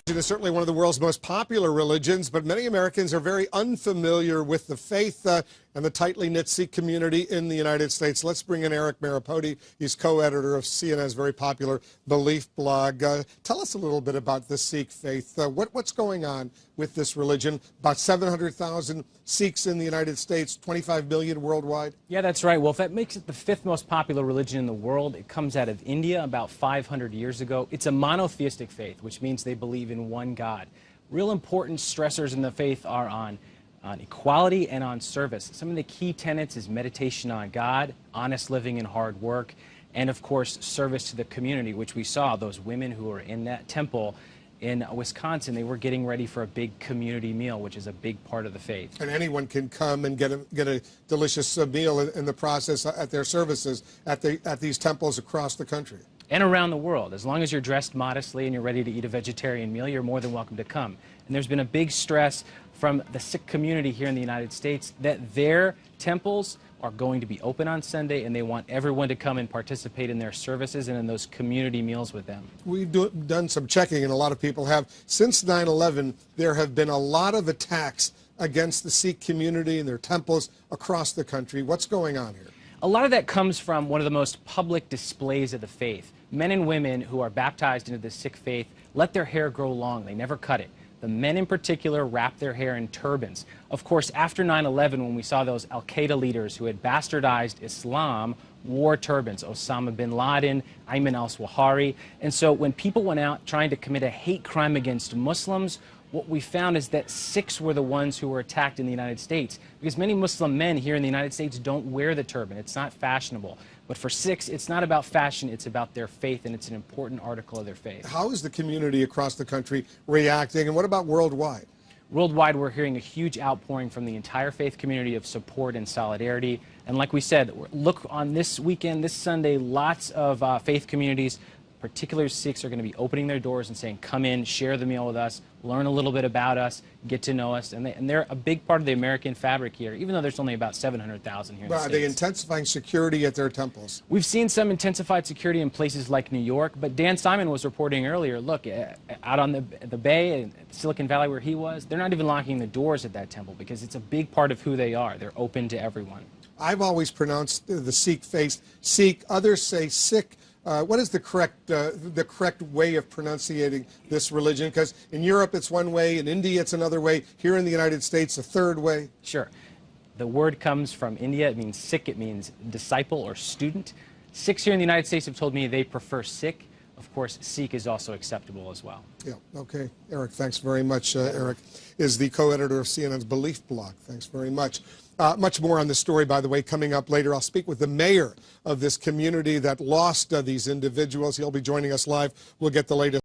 It is certainly one of the world's most popular religions, but many Americans are very unfamiliar with the faith and the tightly knit Sikh community in the United States. Let's bring in Eric Maripodi. He's co-editor of CNN's very popular Belief blog. Tell us a little bit about the Sikh faith. What's going on with this religion? About 700,000 Sikhs in the United States, 25 million worldwide? Yeah, that's right. Well, if that makes it the fifth most popular religion in the world, it comes out of India about 500 years ago. It's a monotheistic faith, which means they believe in one God. Real important stressors in the faith are on equality and on service. Some of the key tenets is meditation on God, honest living and hard work, and of course service to the community, which we saw those women who were in that temple in Wisconsin. They were getting ready for a big community meal, which is a big part of the faith. And anyone can come and get a delicious meal in the process at their services at these temples across the country. And around the world. As long as you're dressed modestly and you're ready to eat a vegetarian meal, you're more than welcome to come. And there's been a big stress from the Sikh community here in the United States that their temples are going to be open on Sunday, and they want everyone to come and participate in their services and in those community meals with them. We've done some checking, and a lot of people have. Since 9/11, there have been a lot of attacks against the Sikh community and their temples across the country. What's going on here? A lot of that comes from one of the most public displays of the faith. Men and women who are baptized into the Sikh faith let their hair grow long. They never cut it. The men in particular wrap their hair in turbans. Of course, after 9/11, when we saw those al-Qaeda leaders who had bastardized Islam, wore turbans, Osama bin Laden, Ayman al-Zawahiri. And so when people went out trying to commit a hate crime against Muslims, what we found is that Sikhs were the ones who were attacked in the United States, because many Muslim men here in the United States don't wear the turban. It's not fashionable. But for Sikhs, it's not about fashion, it's about their faith, and it's an important article of their faith. How is the community across the country reacting, and what about worldwide? Worldwide, we're hearing a huge outpouring from the entire faith community of support and solidarity. And like we said, look on this weekend, this Sunday, lots of faith communities, particularly Sikhs, are going to be opening their doors and saying, come in, share the meal with us, learn a little bit about us, get to know us. And they're a big part of the American fabric here, even though there's only about 700,000 here in the States. Are they intensifying security at their temples? We've seen some intensified security in places like New York, but Dan Simon was reporting earlier, look, out on the Bay, in Silicon Valley where he was, they're not even locking the doors at that temple because it's a big part of who they are. They're open to everyone. I've always pronounced the Sikh faith Sikh. Others say Sikh. What is the correct way of pronunciating this religion? Because in Europe it's one way, in India it's another way, here in the United States a third way. Sure. The word comes from India. It means Sikh. It means disciple or student. Sikhs here in the United States have told me they prefer Sikh. Of course, Sikh is also acceptable as well. Yeah, okay. Eric, thanks very much. Eric is the co-editor of CNN's Belief blog. Thanks very much. Much more on this story, by the way, coming up later. I'll speak with the mayor of this community that lost these individuals. He'll be joining us live. We'll get the latest.